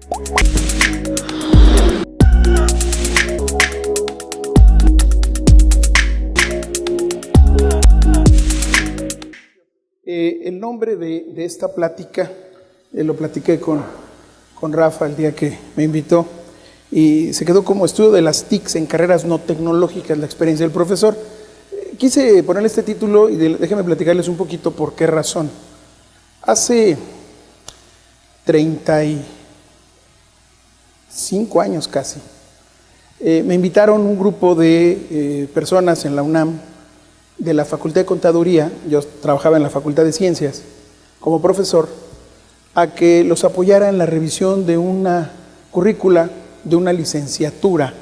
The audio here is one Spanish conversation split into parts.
El nombre de esta plática, lo platiqué con Rafa el día que me invitó, y se quedó como estudio de las TICs en carreras no tecnológicas, la experiencia del profesor. Quise ponerle este título y déjenme platicarles un poquito por qué razón. Hace 35 años casi, me invitaron un grupo de personas en la UNAM, de la Facultad de Contaduría, yo trabajaba en la Facultad de Ciencias como profesor, a que los apoyara en la revisión de una currícula de una licenciatura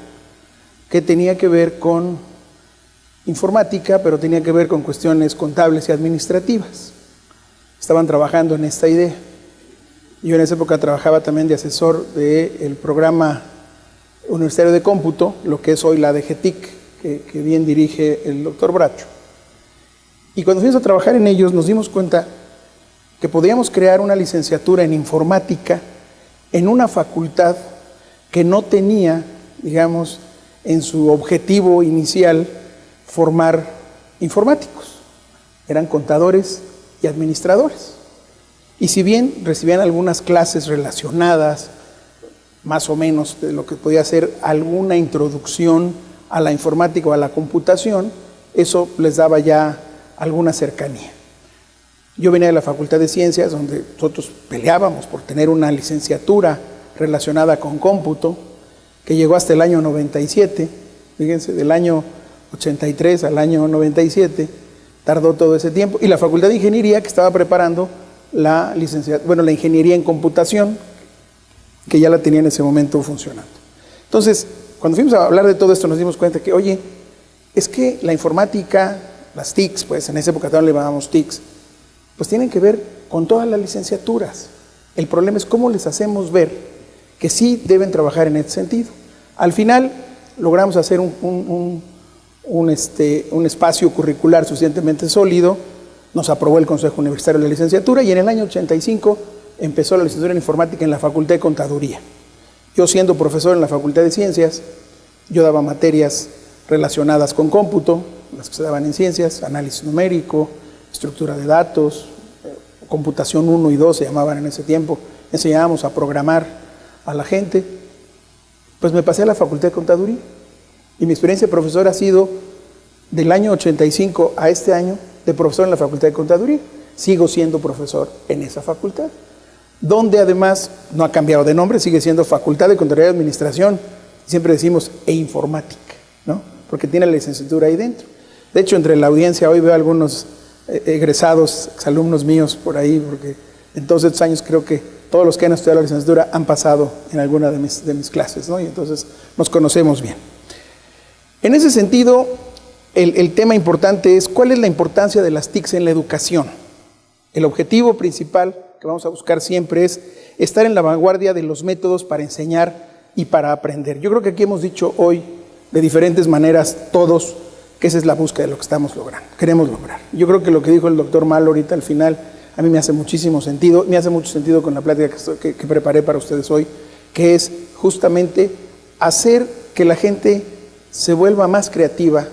que tenía que ver con informática, pero tenía que ver con cuestiones contables y administrativas. Estaban trabajando en esta idea. Yo en esa época trabajaba también de asesor del programa universitario de cómputo, lo que es hoy la DGTIC, que bien dirige el doctor Bracho. Y cuando fuimos a trabajar en ellos nos dimos cuenta que podíamos crear una licenciatura en informática en una facultad que no tenía, digamos, en su objetivo inicial formar informáticos. Eran contadores y administradores. Y si bien recibían algunas clases relacionadas, más o menos de lo que podía ser alguna introducción a la informática o a la computación, eso les daba ya alguna cercanía. Yo venía de la Facultad de Ciencias, donde nosotros peleábamos por tener una licenciatura relacionada con cómputo, que llegó hasta el año 97, fíjense, del año 83 al año 97, tardó todo ese tiempo, y la Facultad de Ingeniería, que estaba preparando la ingeniería en computación, que ya la tenía en ese momento funcionando. Entonces, cuando fuimos a hablar de todo esto, nos dimos cuenta que, oye, es que la informática, las TICs, pues en esa época también le llamábamos TICs, pues tienen que ver con todas las licenciaturas. El problema es cómo les hacemos ver que sí deben trabajar en ese sentido. Al final logramos hacer un espacio curricular suficientemente sólido, nos aprobó el Consejo Universitario de la Licenciatura y en el año 85 empezó la licenciatura en informática en la Facultad de Contaduría. Yo siendo profesor en la Facultad de Ciencias, yo daba materias relacionadas con cómputo, las que se daban en ciencias, análisis numérico, estructura de datos, computación 1 y 2 se llamaban en ese tiempo, enseñábamos a programar a la gente. Pues me pasé a la Facultad de Contaduría y mi experiencia de profesor ha sido del año 85 a este año de profesor en la Facultad de Contaduría. Sigo siendo profesor en esa facultad, donde además no ha cambiado de nombre, sigue siendo Facultad de Contaduría y Administración, siempre decimos informática, ¿no? Porque tiene la licenciatura ahí dentro. De hecho, entre la audiencia hoy veo algunos egresados, exalumnos míos por ahí, porque en todos estos años creo que todos los que han estudiado la licenciatura han pasado en alguna de mis clases, ¿no? Y entonces nos conocemos bien. En ese sentido, el tema importante es cuál es la importancia de las TICs en la educación. El objetivo principal que vamos a buscar siempre es estar en la vanguardia de los métodos para enseñar y para aprender. Yo creo que aquí hemos dicho hoy de diferentes maneras todos que esa es la búsqueda de lo que estamos logrando, queremos lograr. Yo creo que lo que dijo el doctor Malo ahorita al final a mí me hace muchísimo sentido, me hace mucho sentido con la plática que preparé para ustedes hoy, que es justamente hacer que la gente se vuelva más creativa,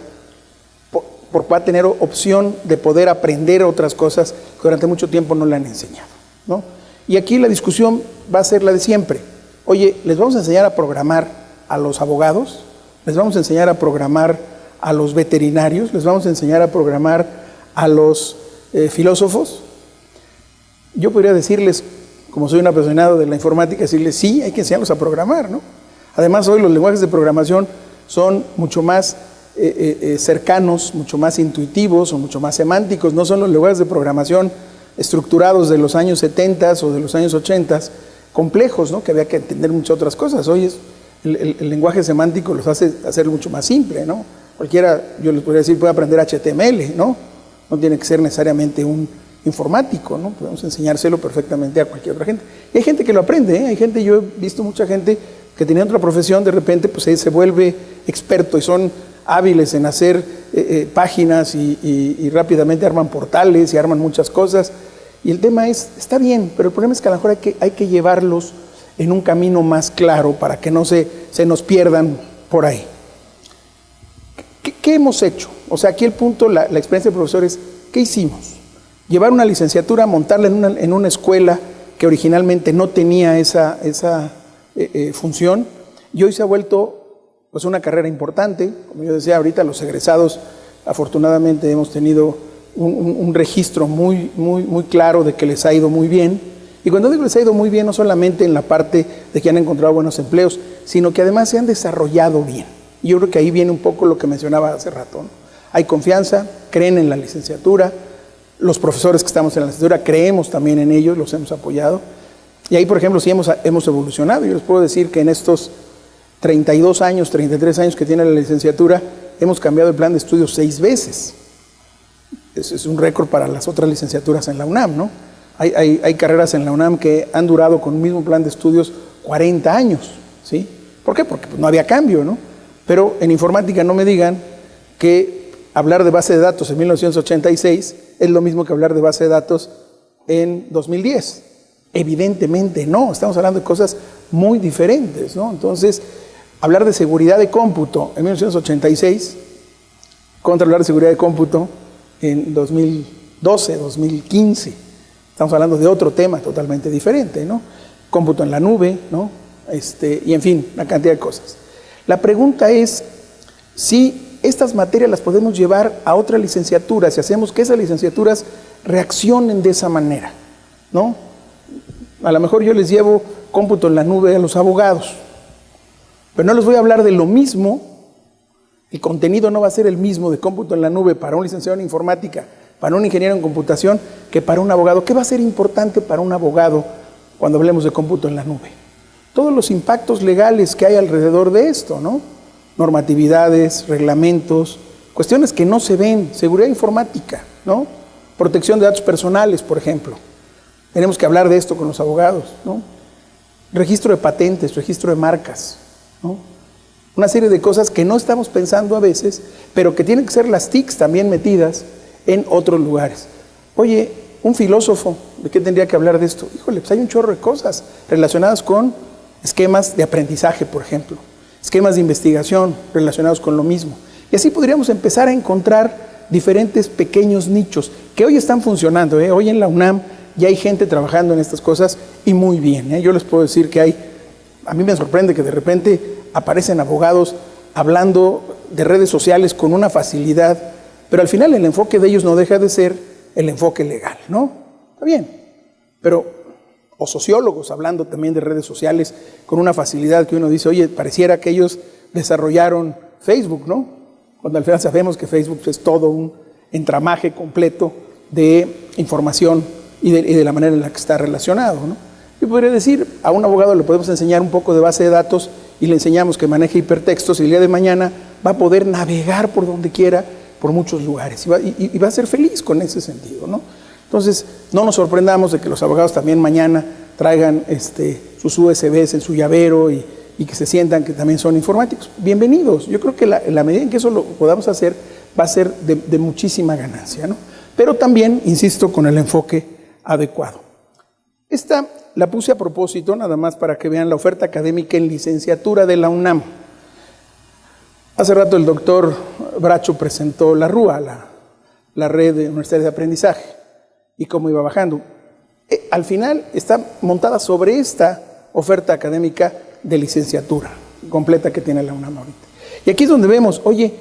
porque va a tener opción de poder aprender otras cosas que durante mucho tiempo no le han enseñado, ¿no? Y aquí la discusión va a ser la de siempre. Oye, ¿les vamos a enseñar a programar a los abogados? ¿Les vamos a enseñar a programar a los veterinarios? ¿Les vamos a enseñar a programar a los filósofos? Yo podría decirles, como soy un apasionado de la informática, decirles sí, hay que enseñarlos a programar, ¿no? Además, hoy los lenguajes de programación son mucho más cercanos, mucho más intuitivos o mucho más semánticos. No son los lenguajes de programación estructurados de los años 70 o de los años 80, complejos, ¿no? Que había que entender muchas otras cosas. Hoy el lenguaje semántico los hace hacerlo mucho más simple, ¿no? Cualquiera, yo les podría decir, puede aprender HTML, ¿no? No tiene que ser necesariamente un informático, ¿no? Podemos enseñárselo perfectamente a cualquier otra gente. Y hay gente que lo aprende, ¿eh? Hay gente, yo he visto mucha gente que tenía otra profesión, de repente pues se vuelve experto y son hábiles en hacer páginas y rápidamente arman portales y arman muchas cosas. Y el tema es, está bien, pero el problema es que a lo mejor hay que llevarlos en un camino más claro para que no se nos pierdan por ahí. ¿Qué hemos hecho? O sea, aquí el punto, la experiencia del profesor es, ¿qué hicimos? Llevar una licenciatura, montarla en una escuela que originalmente no tenía esa función, y hoy se ha vuelto pues una carrera importante. Como yo decía ahorita, los egresados afortunadamente hemos tenido un registro muy claro de que les ha ido muy bien. Y cuando digo les ha ido muy bien, no solamente en la parte de que han encontrado buenos empleos, sino que además se han desarrollado bien. Y yo creo que ahí viene un poco lo que mencionaba hace rato, ¿no? Hay confianza, creen en la licenciatura, los profesores que estamos en la licenciatura creemos también en ellos, los hemos apoyado. Y ahí, por ejemplo, sí hemos evolucionado. Yo les puedo decir que en estos 32 años, 33 años que tiene la licenciatura, hemos cambiado el plan de estudios 6 veces. Es un récord para las otras licenciaturas en la UNAM, ¿no? Hay carreras en la UNAM que han durado con el mismo plan de estudios 40 años, ¿sí? ¿Por qué? Porque pues, no había cambio, ¿no? Pero en informática no me digan que hablar de base de datos en 1986 es lo mismo que hablar de base de datos en 2010. Evidentemente no, estamos hablando de cosas muy diferentes, ¿no? Entonces, hablar de seguridad de cómputo en 1986 contra hablar de seguridad de cómputo en 2012, 2015. Estamos hablando de otro tema totalmente diferente, ¿no? Cómputo en la nube, ¿no? Y en fin, una cantidad de cosas. La pregunta es si estas materias las podemos llevar a otra licenciatura, si hacemos que esas licenciaturas reaccionen de esa manera, ¿no? A lo mejor yo les llevo cómputo en la nube a los abogados, pero no les voy a hablar de lo mismo, el contenido no va a ser el mismo de cómputo en la nube para un licenciado en informática, para un ingeniero en computación, que para un abogado. ¿Qué va a ser importante para un abogado cuando hablemos de cómputo en la nube? Todos los impactos legales que hay alrededor de esto, ¿no? Normatividades, reglamentos, cuestiones que no se ven, seguridad informática, ¿no? Protección de datos personales, por ejemplo. Tenemos que hablar de esto con los abogados, ¿no? Registro de patentes, registro de marcas, ¿no? Una serie de cosas que no estamos pensando a veces, pero que tienen que ser las TICs también metidas en otros lugares. Oye, un filósofo, ¿de qué tendría que hablar de esto? Híjole, pues hay un chorro de cosas relacionadas con esquemas de aprendizaje, por ejemplo, esquemas de investigación relacionados con lo mismo. Y así podríamos empezar a encontrar diferentes pequeños nichos que hoy están funcionando, ¿eh? Hoy en la UNAM ya hay gente trabajando en estas cosas y muy bien, ¿eh? Yo les puedo decir que a mí me sorprende que de repente aparecen abogados hablando de redes sociales con una facilidad, pero al final el enfoque de ellos no deja de ser el enfoque legal, ¿no? Está bien, pero o sociólogos hablando también de redes sociales con una facilidad que uno dice, oye, pareciera que ellos desarrollaron Facebook, ¿no? Cuando al final sabemos que Facebook es todo un entramaje completo de información y de la manera en la que está relacionado, ¿no? Yo podría decir, a un abogado le podemos enseñar un poco de base de datos y le enseñamos que maneje hipertextos y el día de mañana va a poder navegar por donde quiera, por muchos lugares y va a ser feliz con ese sentido, ¿no? Entonces, no nos sorprendamos de que los abogados también mañana traigan sus USBs en su llavero y que se sientan que también son informáticos. Bienvenidos. Yo creo que la medida en que eso lo podamos hacer va a ser de muchísima ganancia, ¿no? Pero también, insisto, con el enfoque adecuado. Esta la puse a propósito, nada más para que vean la oferta académica en licenciatura de la UNAM. Hace rato el doctor Bracho presentó la RUA, la red de universidades de aprendizaje, y cómo iba bajando. Al final está montada sobre esta oferta académica de licenciatura completa que tiene la UNAM ahorita. Y aquí es donde vemos, oye,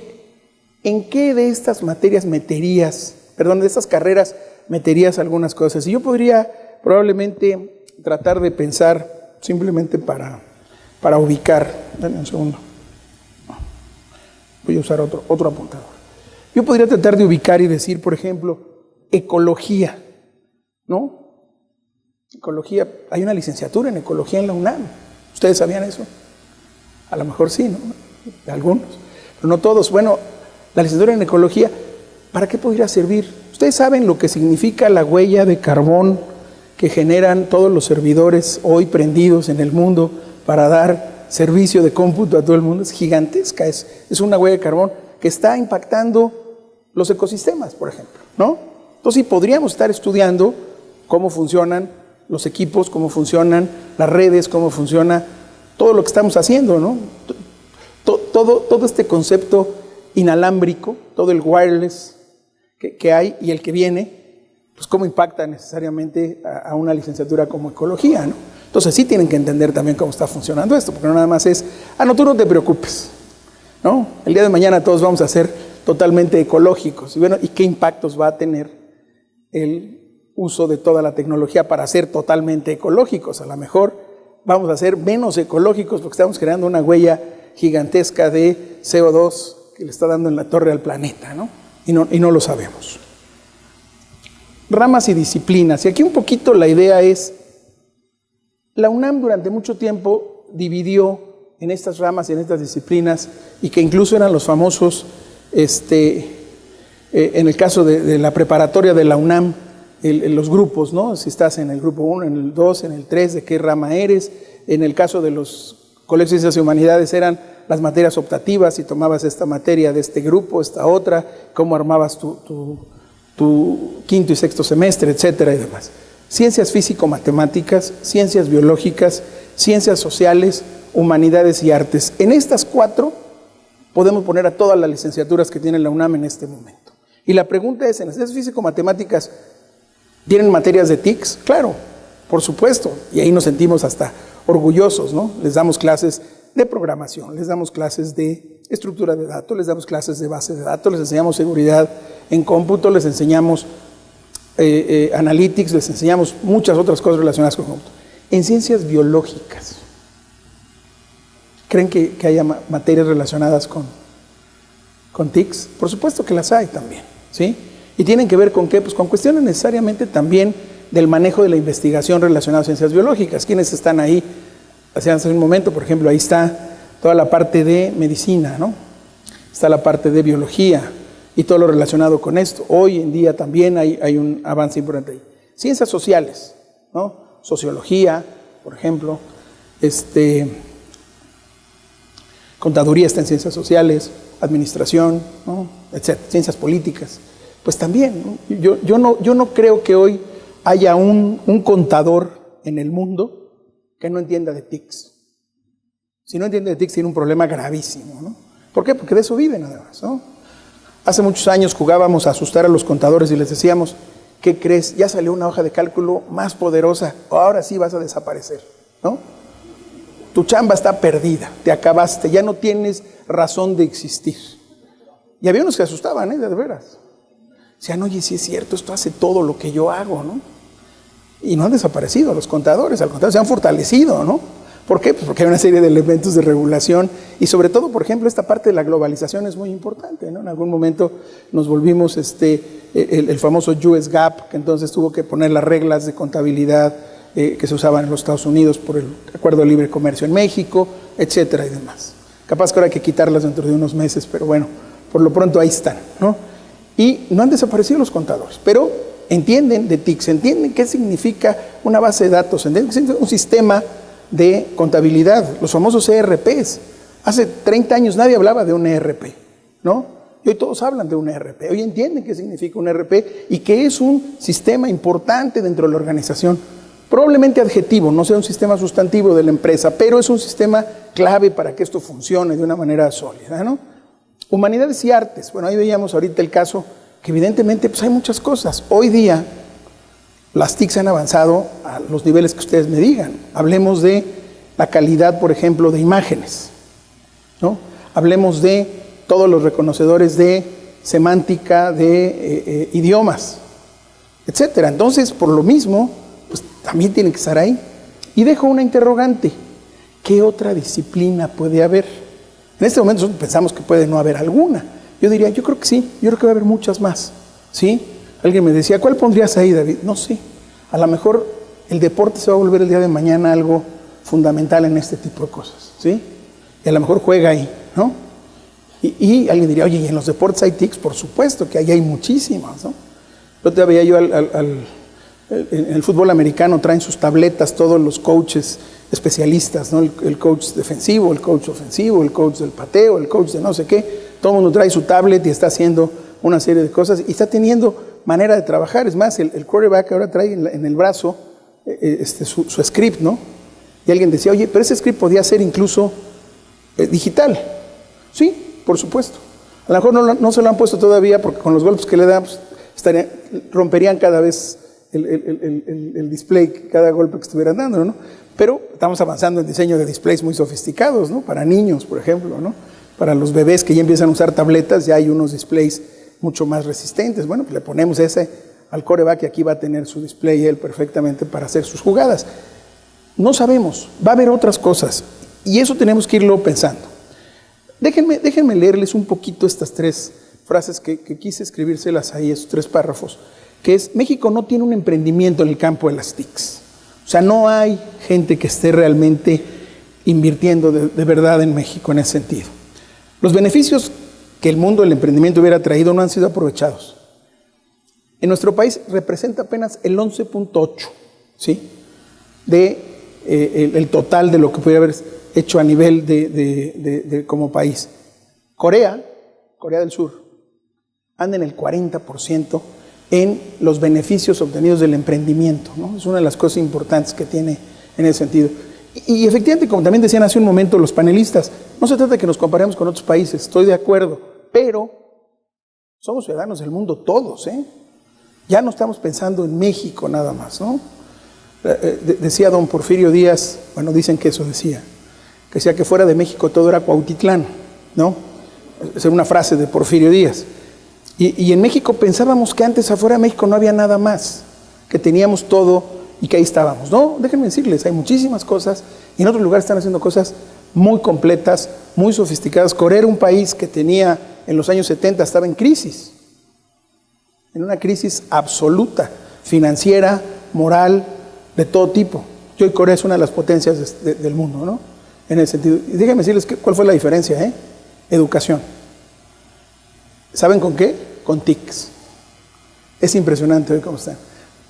¿en qué de estas materias de estas carreras meterías algunas cosas? Y yo podría probablemente tratar de pensar simplemente para ubicar. Dame un segundo. Voy a usar otro apuntador. Yo podría tratar de ubicar y decir, por ejemplo, ecología, ¿no? Ecología, hay una licenciatura en ecología en la UNAM. ¿Ustedes sabían eso? A lo mejor sí, ¿no? Algunos, pero no todos. Bueno, la licenciatura en ecología, ¿para qué podría servir? Ustedes saben lo que significa la huella de carbón que generan todos los servidores hoy prendidos en el mundo para dar servicio de cómputo a todo el mundo. Es gigantesca, es una huella de carbón que está impactando los ecosistemas, por ejemplo, ¿no? Entonces sí podríamos estar estudiando cómo funcionan los equipos, cómo funcionan las redes, cómo funciona todo lo que estamos haciendo, ¿no? Todo este concepto inalámbrico, todo el wireless que hay y el que viene, pues cómo impacta necesariamente a una licenciatura como ecología, ¿no? Entonces sí tienen que entender también cómo está funcionando esto, porque no nada más es, no, tú no te preocupes, ¿no? El día de mañana todos vamos a ser totalmente ecológicos. Y bueno, ¿y qué impactos va a tener el uso de toda la tecnología para ser totalmente ecológicos? A lo mejor vamos a ser menos ecológicos porque estamos creando una huella gigantesca de CO2 que le está dando en la torre al planeta, ¿no? Y no lo sabemos. Ramas y disciplinas. Y aquí un poquito la idea es, la UNAM durante mucho tiempo dividió en estas ramas y en estas disciplinas, y que incluso eran los famosos, en el caso de la preparatoria de la UNAM, los grupos, ¿no? Si estás en el grupo 1, en el 2, en el 3, de qué rama eres. En el caso de los colegios de ciencias y humanidades eran las materias optativas, si tomabas esta materia de este grupo, esta otra, cómo armabas tu quinto y sexto semestre, etcétera y demás. Ciencias físico-matemáticas, ciencias biológicas, ciencias sociales, humanidades y artes. En estas 4 podemos poner a todas las licenciaturas que tiene la UNAM en este momento. Y la pregunta es, ¿en las ciencias físico-matemáticas tienen materias de TICS? Claro, por supuesto, y ahí nos sentimos hasta orgullosos, ¿no? Les damos clases de programación, les damos clases de estructura de datos, les damos clases de base de datos, les enseñamos seguridad en cómputo, les enseñamos analytics, les enseñamos muchas otras cosas relacionadas con cómputo. En ciencias biológicas, ¿creen que haya materias relacionadas con TICS? Por supuesto que las hay también, ¿sí? ¿Y tienen que ver con qué? Pues con cuestiones necesariamente también del manejo de la investigación relacionada a ciencias biológicas. ¿Quiénes están ahí? Hace un momento, por ejemplo, ahí está toda la parte de medicina, ¿no? Está la parte de biología y todo lo relacionado con esto. Hoy en día también hay un avance importante ahí. Ciencias sociales, ¿no? Sociología, por ejemplo, contaduría está en ciencias sociales, administración, ¿no? Etcétera, ciencias políticas. Pues también, ¿no? Yo no creo que hoy haya un contador en el mundo que no entienda de TICS. Si no entiende de TICS tiene un problema gravísimo, ¿no? ¿Por qué? Porque de eso viven además, ¿no? Hace muchos años jugábamos a asustar a los contadores y les decíamos, ¿qué crees? Ya salió una hoja de cálculo más poderosa, ahora sí vas a desaparecer, ¿no? Tu chamba está perdida, te acabaste, ya no tienes razón de existir. Y había unos que asustaban, de veras. Decían, oye, sí es cierto, esto hace todo lo que yo hago, ¿no? Y no han desaparecido los contadores, al contrario, se han fortalecido, ¿no? ¿Por qué? Pues porque hay una serie de elementos de regulación y sobre todo, por ejemplo, esta parte de la globalización es muy importante, ¿no? En algún momento nos volvimos el famoso US GAAP, que entonces tuvo que poner las reglas de contabilidad que se usaban en los Estados Unidos por el Acuerdo de Libre Comercio en México, etcétera y demás. Capaz que ahora hay que quitarlas dentro de unos meses, pero bueno, por lo pronto ahí están, ¿no? Y no han desaparecido los contadores, pero entienden de TICS, entienden qué significa una base de datos, entienden qué significa un sistema de contabilidad, los famosos ERPs. Hace 30 años nadie hablaba de un ERP, ¿no? Y hoy todos hablan de un ERP, hoy entienden qué significa un ERP y que es un sistema importante dentro de la organización. Probablemente adjetivo, no sea un sistema sustantivo de la empresa, pero es un sistema clave para que esto funcione de una manera sólida, ¿no? Humanidades y artes, bueno, ahí veíamos ahorita el caso que evidentemente pues hay muchas cosas. Hoy día las TICs han avanzado a los niveles que ustedes me digan. Hablemos de la calidad, por ejemplo, de imágenes, ¿no? Hablemos de todos los reconocedores de semántica, de idiomas, etcétera. Entonces, por lo mismo, pues también tienen que estar ahí. Y dejo una interrogante. ¿Qué otra disciplina puede haber? En este momento nosotros pensamos que puede no haber alguna. Yo diría, yo creo que sí, yo creo que va a haber muchas más, ¿sí? Alguien me decía, ¿cuál pondrías ahí, David? No sé, a lo mejor el deporte se va a volver el día de mañana algo fundamental en este tipo de cosas, ¿sí? Y a lo mejor juega ahí, ¿no? Y alguien diría, oye, ¿y en los deportes hay TICs? Por supuesto que ahí hay muchísimas, ¿no? Yo te veía en el fútbol americano traen sus tabletas todos los coaches especialistas, ¿no? El coach defensivo, el coach ofensivo, el coach del pateo, el coach de no sé qué. Todo el mundo trae su tablet y está haciendo una serie de cosas y está teniendo manera de trabajar. Es más, el quarterback ahora trae en el brazo su script, ¿no? Y alguien decía, oye, pero ese script podía ser incluso digital. Sí, por supuesto. A lo mejor no se lo han puesto todavía porque con los golpes que le dan, pues, romperían cada vez el display, cada golpe que estuvieran dando, ¿no? Pero estamos avanzando en diseño de displays muy sofisticados, ¿no? Para niños, por ejemplo, ¿no? Para los bebés que ya empiezan a usar tabletas, ya hay unos displays mucho más resistentes. Bueno, pues le ponemos ese al quarterback y aquí va a tener su display él perfectamente para hacer sus jugadas. No sabemos, va a haber otras cosas y eso tenemos que irlo pensando. Déjenme leerles un poquito estas 3 frases que quise escribírselas ahí, esos 3 párrafos, que es: México no tiene un emprendimiento en el campo de las TICs. O sea, no hay gente que esté realmente invirtiendo de verdad en México en ese sentido. Los beneficios que el mundo del emprendimiento hubiera traído no han sido aprovechados. En nuestro país representa apenas el 11.8%, ¿sí? El total de lo que pudiera haber hecho a nivel como país. Corea del Sur, anda en el 40% en los beneficios obtenidos del emprendimiento, ¿no? Es una de las cosas importantes que tiene en ese sentido. Y efectivamente, como también decían hace un momento los panelistas, no se trata de que nos comparemos con otros países, estoy de acuerdo, pero somos ciudadanos del mundo todos, ¿eh? Ya no estamos pensando en México nada más, ¿no? Decía don Porfirio Díaz, bueno, dicen que eso decía que fuera de México todo era Cuautitlán, ¿no? Esa es una frase de Porfirio Díaz. Y en México pensábamos que antes afuera de México no había nada más, que teníamos todo y que ahí estábamos. No, déjenme decirles, hay muchísimas cosas y en otros lugares están haciendo cosas muy completas, muy sofisticadas. Corea era un país que tenía, en los años 70, estaba en crisis, en una crisis absoluta, financiera, moral, de todo tipo. Y hoy Corea es una de las potencias del mundo, ¿no? En ese sentido. Y déjenme decirles cuál fue la diferencia, ¿eh? Educación. ¿Saben con qué? Con TICs. Es impresionante hoy cómo están.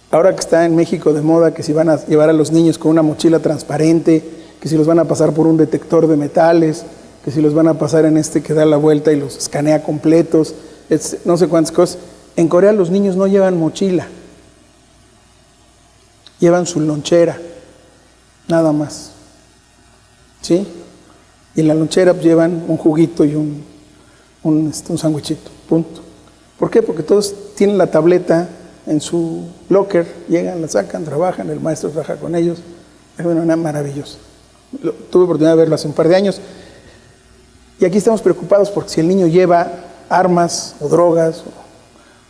Ahora que está en México de moda, que si van a llevar a los niños con una mochila transparente, que si los van a pasar por un detector de metales, que si los van a pasar en que da la vuelta y los escanea completos, no sé cuántas cosas. En Corea los niños no llevan mochila, llevan su lonchera, nada más, ¿sí? Y en la lonchera pues, llevan un juguito y un sándwichito, punto. ¿Por qué? Porque todos tienen la tableta en su locker, llegan, la sacan, trabajan, el maestro trabaja con ellos. Es una maravillosa. Tuve oportunidad de verlo hace un par de años. Y aquí estamos preocupados porque si el niño lleva armas o drogas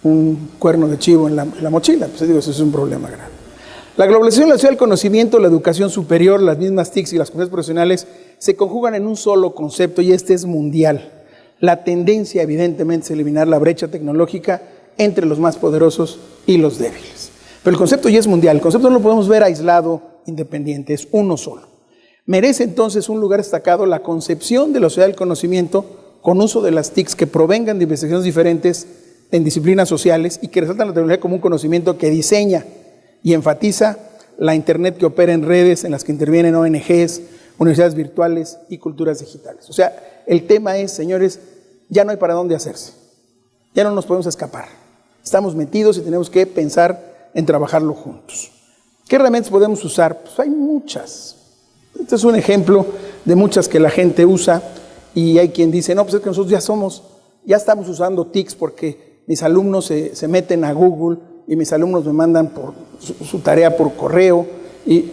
o un cuerno de chivo en la mochila, pues digo, eso es un problema grave. La globalización, la sociedad del conocimiento, la educación superior, las mismas TICs y las comunidades profesionales se conjugan en un solo concepto y este es mundial. La tendencia, evidentemente, es eliminar la brecha tecnológica entre los más poderosos y los débiles. Pero el concepto ya es mundial, el concepto no lo podemos ver aislado, independiente, es uno solo. Merece entonces un lugar destacado la concepción de la sociedad del conocimiento con uso de las TICs que provengan de investigaciones diferentes en disciplinas sociales y que resaltan la tecnología como un conocimiento que diseña y enfatiza la Internet que opera en redes en las que intervienen ONGs, universidades virtuales y culturas digitales. O sea, el tema es, señores, ya no hay para dónde hacerse. Ya no nos podemos escapar. Estamos metidos y tenemos que pensar en trabajarlo juntos. ¿Qué herramientas podemos usar? Pues hay muchas. Este es un ejemplo de muchas que la gente usa y hay quien dice, no, pues es que nosotros ya estamos usando TICs porque mis alumnos se meten a Google y mis alumnos me mandan por su tarea por correo. Y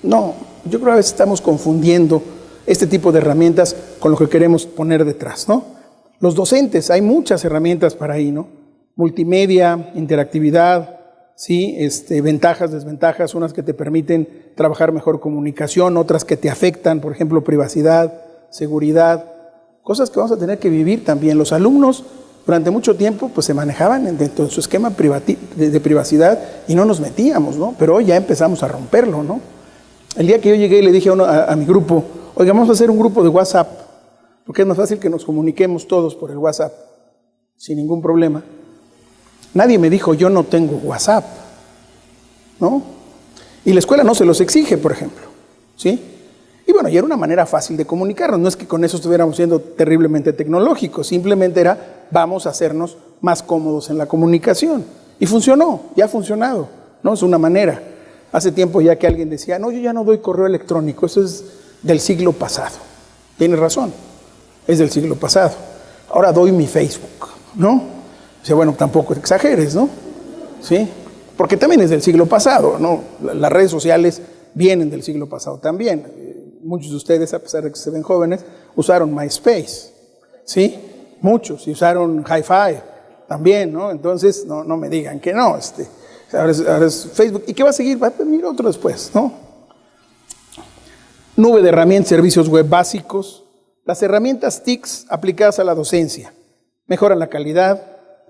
no, yo creo que a veces estamos confundiendo este tipo de herramientas con lo que queremos poner detrás, ¿no? Los docentes, hay muchas herramientas para ahí, ¿no? Multimedia, interactividad, ¿sí? Ventajas, desventajas, unas que te permiten trabajar mejor comunicación, otras que te afectan, por ejemplo, privacidad, seguridad, cosas que vamos a tener que vivir también. Los alumnos durante mucho tiempo pues se manejaban dentro de su esquema de privacidad y no nos metíamos, ¿no? Pero hoy ya empezamos a romperlo, ¿no? El día que yo llegué y le dije a mi grupo, oiga, vamos a hacer un grupo de WhatsApp, porque es más fácil que nos comuniquemos todos por el WhatsApp, sin ningún problema. Nadie me dijo, yo no tengo WhatsApp, ¿no? Y la escuela no se los exige, por ejemplo, ¿sí? Y bueno, y era una manera fácil de comunicarnos, no es que con eso estuviéramos siendo terriblemente tecnológicos, simplemente era, vamos a hacernos más cómodos en la comunicación. Y funcionó, ya ha funcionado, ¿no? Es una manera. Hace tiempo ya que alguien decía, no, yo ya no doy correo electrónico, eso es del siglo pasado. Tiene razón, es del siglo pasado. Ahora doy mi Facebook, ¿no? O sea, bueno, tampoco exageres, ¿no? ¿Sí? Porque también es del siglo pasado, ¿no? Las redes sociales vienen del siglo pasado también. Muchos de ustedes, a pesar de que se ven jóvenes, usaron MySpace, ¿sí? Muchos, y usaron Hi-Fi también, ¿no? Entonces, no me digan que no. Ahora es Facebook. ¿Y qué va a seguir? Va a venir otro después, ¿no? Nube de herramientas, servicios web básicos. Las herramientas TICs aplicadas a la docencia mejoran la calidad,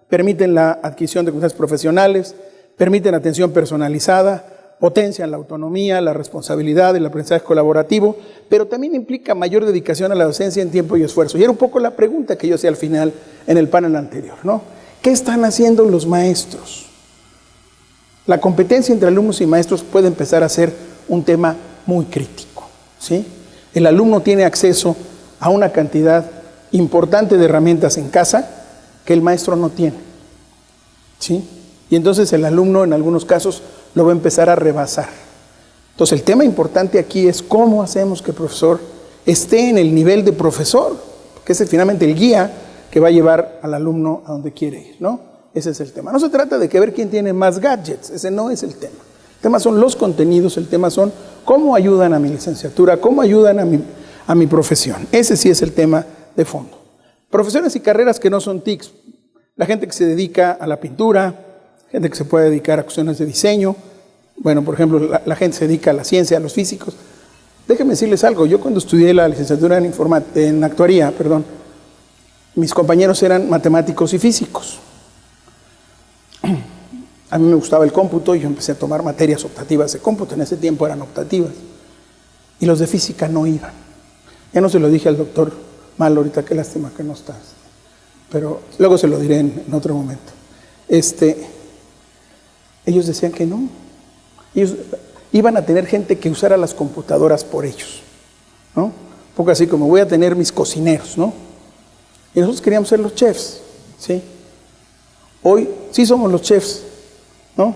permiten la adquisición de competencias profesionales, permiten atención personalizada, potencian la autonomía, la responsabilidad, el aprendizaje colaborativo, pero también implica mayor dedicación a la docencia en tiempo y esfuerzo. Y era un poco la pregunta que yo hacía al final en el panel anterior, ¿no? ¿Qué están haciendo los maestros? La competencia entre alumnos y maestros puede empezar a ser un tema muy crítico, ¿sí? El alumno tiene acceso a una cantidad importante de herramientas en casa que el maestro no tiene, ¿sí? Y entonces el alumno en algunos casos lo va a empezar a rebasar. Entonces el tema importante aquí es cómo hacemos que el profesor esté en el nivel de profesor, que es finalmente el guía que va a llevar al alumno a donde quiere ir, ¿no? Ese es el tema. No se trata de que ver quién tiene más gadgets, ese no es el tema. El tema son los contenidos, el tema son cómo ayudan a mi licenciatura, cómo ayudan a mi profesión. Ese sí es el tema de fondo. Profesiones y carreras que no son TICs. La gente que se dedica a la pintura, gente que se puede dedicar a cuestiones de diseño. Bueno, por ejemplo, la gente se dedica a la ciencia, a los físicos. Déjenme decirles algo. Yo cuando estudié la licenciatura en actuaría, mis compañeros eran matemáticos y físicos. A mí me gustaba el cómputo y yo empecé a tomar materias optativas de cómputo. En ese tiempo eran optativas. Y los de física no iban. Ya no se lo dije al doctor Mal ahorita, qué lástima que no estás. Pero luego se lo diré en otro momento. Ellos decían que no. Ellos iban a tener gente que usara las computadoras por ellos, ¿no? Un poco así como voy a tener mis cocineros, ¿no? Y nosotros queríamos ser los chefs, ¿sí? Hoy sí somos los chefs, ¿no?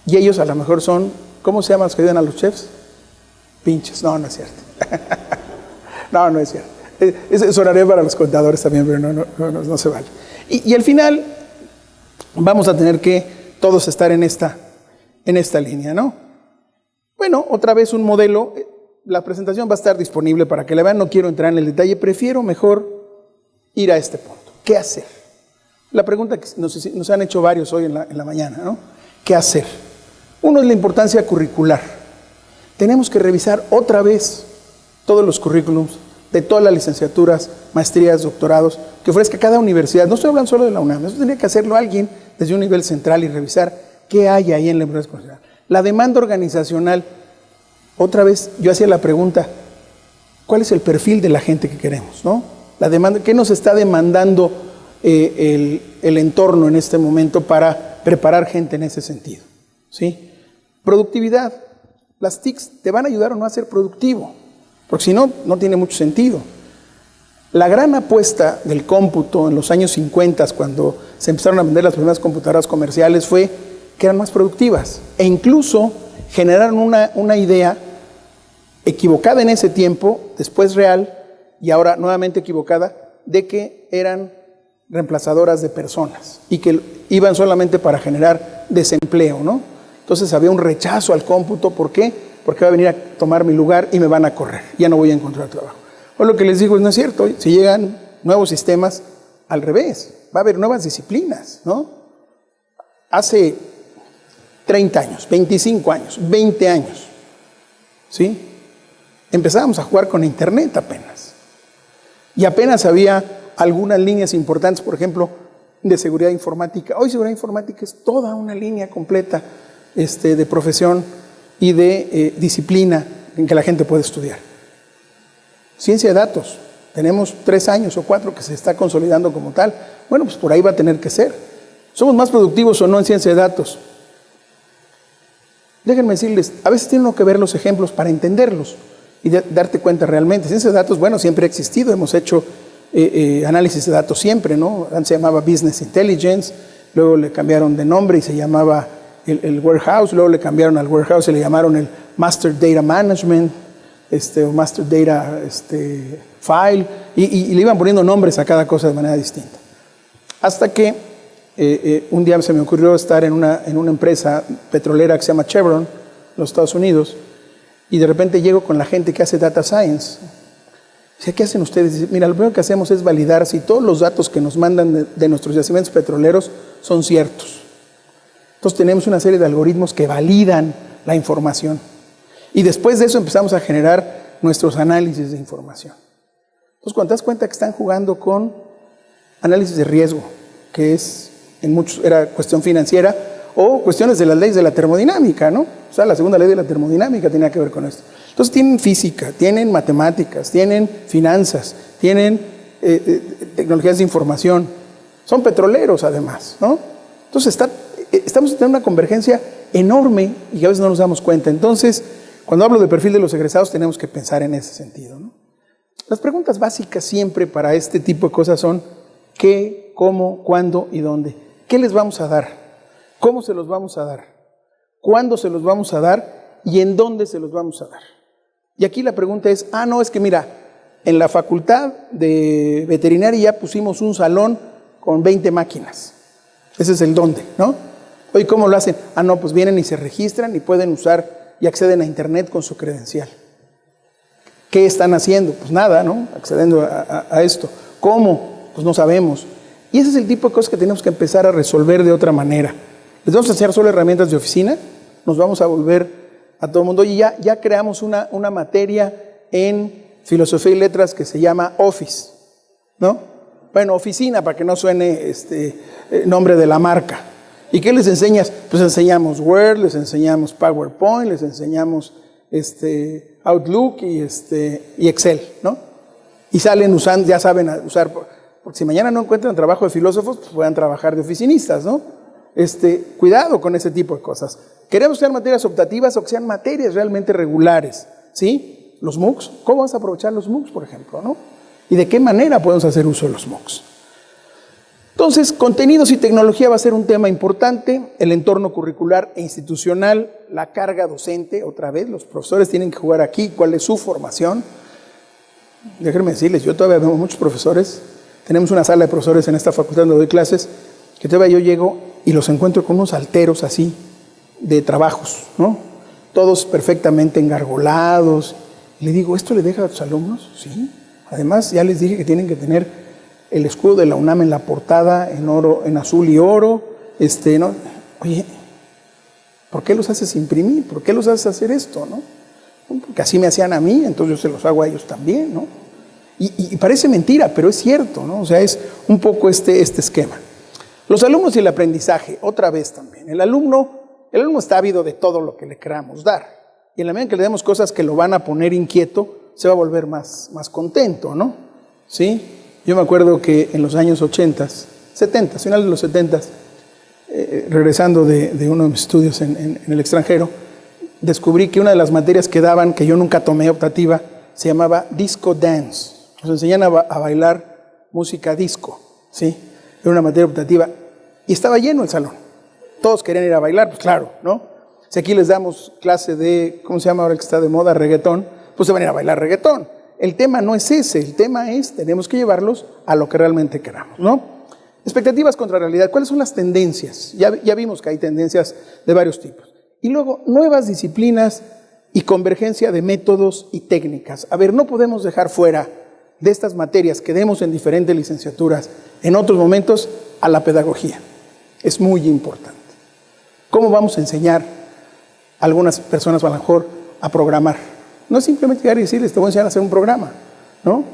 Y ellos a lo mejor son, ¿cómo se llaman los que ayudan a los chefs? Pinches. No es cierto. No es cierto. Eso horario para los contadores también, pero no se vale. Y al final vamos a tener que todos estar en esta línea, ¿no? Bueno, otra vez un modelo. La presentación va a estar disponible para que la vean. No quiero entrar en el detalle. Prefiero mejor ir a este punto. ¿Qué hacer? La pregunta que nos han hecho varios hoy en la mañana, ¿no? ¿Qué hacer? Uno es la importancia curricular. Tenemos que revisar otra vez todos los currículums de todas las licenciaturas, maestrías, doctorados que ofrezca cada universidad. No estoy hablando solo de la UNAM. Eso tendría que hacerlo alguien desde un nivel central y revisar qué hay ahí en la universidad profesional. La demanda organizacional. Otra vez yo hacía la pregunta, ¿cuál es el perfil de la gente que queremos, ¿no? La demanda, ¿qué nos está demandando el entorno en este momento para preparar gente en ese sentido? ¿Sí? Productividad. Las TICs te van a ayudar o no a ser productivo, porque si no, no tiene mucho sentido. La gran apuesta del cómputo en los años 50, cuando se empezaron a vender las primeras computadoras comerciales, fue que eran más productivas e incluso generaron una idea equivocada en ese tiempo, después real y ahora nuevamente equivocada, de que eran reemplazadoras de personas y que iban solamente para generar desempleo, ¿no? Entonces había un rechazo al cómputo. ¿Por qué? Porque va a venir a tomar mi lugar y me van a correr. Ya no voy a encontrar trabajo. O lo que les digo es, no es cierto. Si llegan nuevos sistemas, al revés. Va a haber nuevas disciplinas, ¿no? Hace 30 años, 25 años, 20 años, ¿sí? Empezábamos a jugar con Internet apenas. Y apenas había algunas líneas importantes, por ejemplo, de seguridad informática. Hoy seguridad informática es toda una línea completa de profesión y de disciplina en que la gente puede estudiar. Ciencia de datos. Tenemos 3 años o 4 que se está consolidando como tal. Bueno, pues por ahí va a tener que ser. ¿Somos más productivos o no en ciencia de datos? Déjenme decirles, a veces tiene uno que ver los ejemplos para entenderlos y darte cuenta realmente. Ciencia de datos, bueno, siempre ha existido. Hemos hecho análisis de datos siempre, ¿no? Antes se llamaba Business Intelligence, luego le cambiaron de nombre y se llamaba el warehouse, luego le cambiaron al warehouse y le llamaron el Master Data Management, o Master Data File, y le iban poniendo nombres a cada cosa de manera distinta. Hasta que un día se me ocurrió estar en una empresa petrolera que se llama Chevron, en los Estados Unidos, y de repente llego con la gente que hace Data Science. Dice, ¿qué hacen ustedes? Dice, mira, lo primero que hacemos es validar si todos los datos que nos mandan de nuestros yacimientos petroleros son ciertos. Entonces tenemos una serie de algoritmos que validan la información. Y después de eso empezamos a generar nuestros análisis de información. Entonces cuando te das cuenta que están jugando con análisis de riesgo, que en muchos era cuestión financiera, o cuestiones de las leyes de la termodinámica, ¿no? O sea, la segunda ley de la termodinámica tenía que ver con esto. Entonces tienen física, tienen matemáticas, tienen finanzas, tienen tecnologías de información. Son petroleros además, ¿no? Entonces estamos teniendo una convergencia enorme y a veces no nos damos cuenta. Entonces, cuando hablo del perfil de los egresados, tenemos que pensar en ese sentido, ¿no? Las preguntas básicas siempre para este tipo de cosas son ¿qué, cómo, cuándo y dónde? ¿Qué les vamos a dar? ¿Cómo se los vamos a dar? ¿Cuándo se los vamos a dar? ¿Y en dónde se los vamos a dar? Y aquí la pregunta es, no, es que mira, en la facultad de veterinaria ya pusimos un salón con 20 máquinas. Ese es el dónde, ¿no? Oye, ¿cómo lo hacen? No, pues vienen y se registran y pueden usar y acceden a internet con su credencial. ¿Qué están haciendo? Pues nada, ¿no? Accediendo a esto. ¿Cómo? Pues no sabemos. Y ese es el tipo de cosas que tenemos que empezar a resolver de otra manera. Les vamos a enseñar solo herramientas de oficina, nos vamos a volver a todo el mundo. Y ya creamos una materia en filosofía y letras que se llama Office, ¿no? Bueno, oficina, para que no suene nombre de la marca. ¿Y qué les enseñas? Pues enseñamos Word, les enseñamos PowerPoint, les enseñamos Outlook y Excel, ¿no? Y salen usando, ya saben usar, porque si mañana no encuentran trabajo de filósofos, pues puedan trabajar de oficinistas, ¿no? Cuidado con ese tipo de cosas. Queremos que sean materias optativas o que sean materias realmente regulares, ¿sí? Los MOOCs, ¿cómo vamos a aprovechar los MOOCs, por ejemplo, ¿no? ¿Y de qué manera podemos hacer uso de los MOOCs? Entonces, contenidos y tecnología va a ser un tema importante, el entorno curricular e institucional, la carga docente, otra vez, los profesores tienen que jugar aquí, cuál es su formación. Déjenme decirles, yo todavía veo muchos profesores, tenemos una sala de profesores en esta facultad donde doy clases, que todavía yo llego y los encuentro con unos alteros así, de trabajos, ¿no? Todos perfectamente engargolados. Y le digo, ¿esto le deja a tus alumnos? Sí. Además, ya les dije que tienen que tener el escudo de la UNAM en la portada, en oro, en azul y oro, ¿no? Oye, ¿por qué los haces imprimir? ¿Por qué los haces hacer esto, no? Porque así me hacían a mí, entonces yo se los hago a ellos también, ¿no? Y parece mentira, pero es cierto, ¿no? O sea, es un poco este esquema. Los alumnos y el aprendizaje, otra vez también. El alumno está ávido de todo lo que le queramos dar. Y en la medida en que le demos cosas que lo van a poner inquieto, se va a volver más contento, ¿no? ¿Sí? Yo me acuerdo que en los años 80, 70, final de los 70, regresando de uno de mis estudios en el extranjero, descubrí que una de las materias que daban, que yo nunca tomé optativa, se llamaba Disco Dance. Nos enseñan a bailar música disco, ¿sí? Era una materia optativa y estaba lleno el salón. Todos querían ir a bailar, pues claro, ¿no? Si aquí les damos clase de, ¿cómo se llama ahora que está de moda? Reggaetón, pues se van a ir a bailar reggaetón. El tema no es ese, el tema es, tenemos que llevarlos a lo que realmente queramos, ¿no? Expectativas contra realidad, ¿cuáles son las tendencias? Ya vimos que hay tendencias de varios tipos. Y luego, nuevas disciplinas y convergencia de métodos y técnicas. A ver, no podemos dejar fuera de estas materias que demos en diferentes licenciaturas, en otros momentos, a la pedagogía. Es muy importante. ¿Cómo vamos a enseñar a algunas personas a lo mejor a programar? No es simplemente llegar y decirles, te voy a enseñar a hacer un programa, ¿no?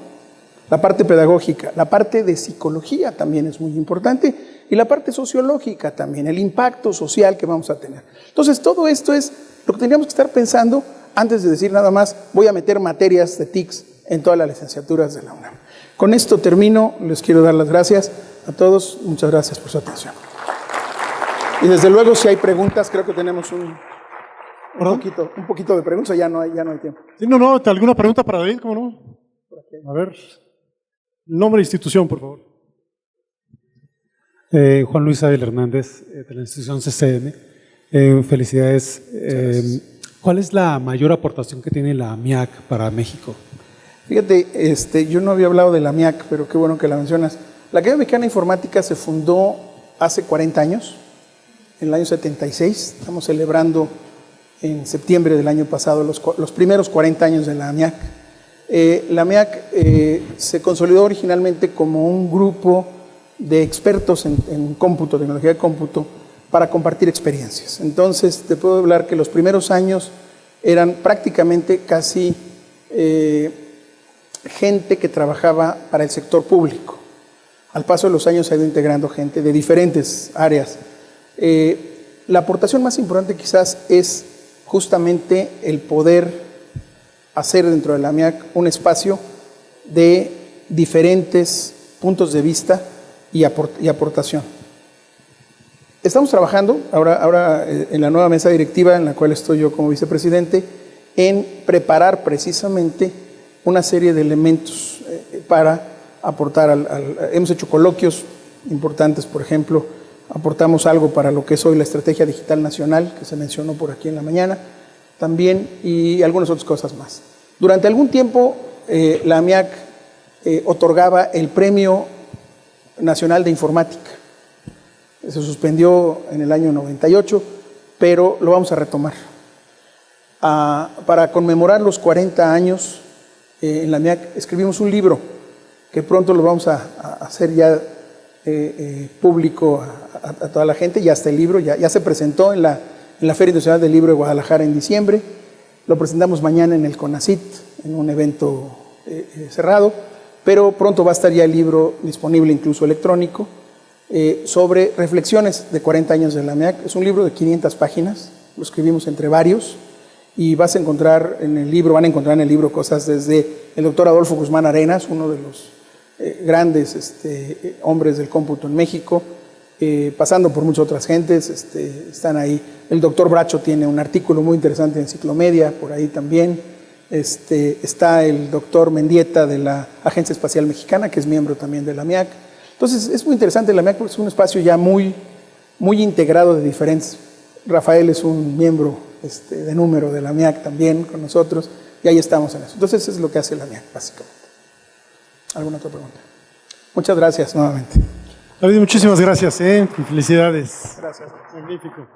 La parte pedagógica, la parte de psicología también es muy importante y la parte sociológica también, el impacto social que vamos a tener. Entonces, todo esto es lo que tendríamos que estar pensando antes de decir nada más, voy a meter materias de TICS en todas las licenciaturas de la UNAM. Con esto termino, les quiero dar las gracias a todos, muchas gracias por su atención. Y desde luego, si hay preguntas, creo que tenemos un poquito de preguntas, ya no hay tiempo. Sí, no, ¿alguna pregunta para David? ¿Cómo no? A ver, nombre e institución, por favor. Juan Luis Abel Hernández, de la institución CCM. Felicidades. ¿Cuál es la mayor aportación que tiene la MIAC para México? Fíjate, yo no había hablado de la MIAC, pero qué bueno que la mencionas. La Academia Mexicana de Informática se fundó hace 40 años, en el año 76. Estamos celebrando en septiembre del año pasado los primeros 40 años de la MIAC. La MIAC se consolidó originalmente como un grupo de expertos en cómputo, tecnología de cómputo, para compartir experiencias. Entonces, te puedo hablar que los primeros años eran prácticamente casi gente que trabajaba para el sector público. Al paso de los años se ha ido integrando gente de diferentes áreas. La aportación más importante quizás es justamente el poder hacer dentro de la MIAC un espacio de diferentes puntos de vista y aportación. Estamos trabajando ahora en la nueva mesa directiva en la cual estoy yo como vicepresidente en preparar precisamente una serie de elementos para aportar hemos hecho coloquios importantes, por ejemplo, aportamos algo para lo que es hoy la Estrategia Digital Nacional, que se mencionó por aquí en la mañana, también, y algunas otras cosas más. Durante algún tiempo, la MIAC otorgaba el Premio Nacional de Informática. Se suspendió en el año 98, pero lo vamos a retomar. Para conmemorar los 40 años, en la MIAC escribimos un libro que pronto lo vamos a hacer ya público a toda la gente. Ya está el libro, ya se presentó en la Feria Internacional del Libro de Guadalajara en diciembre. Lo presentamos mañana en el CONACYT, en un evento cerrado, pero pronto va a estar ya el libro disponible, incluso electrónico, sobre reflexiones de 40 años de la MIAC. Es un libro de 500 páginas, lo escribimos entre varios, y van a encontrar en el libro cosas desde el doctor Adolfo Guzmán Arenas, uno de los grandes hombres del cómputo en México, pasando por muchas otras gentes, están ahí. El doctor Bracho tiene un artículo muy interesante en Ciclomedia, por ahí también. Está el doctor Mendieta de la Agencia Espacial Mexicana, que es miembro también de la MIAC. Entonces, es muy interesante la MIAC porque es un espacio ya muy integrado de diferentes. Rafael es un miembro de número de la MIAC también con nosotros, y ahí estamos en eso. Entonces, eso es lo que hace la MIAC, básicamente. ¿Alguna otra pregunta? Muchas gracias nuevamente. David, muchísimas gracias. Y felicidades. Gracias. Magnífico.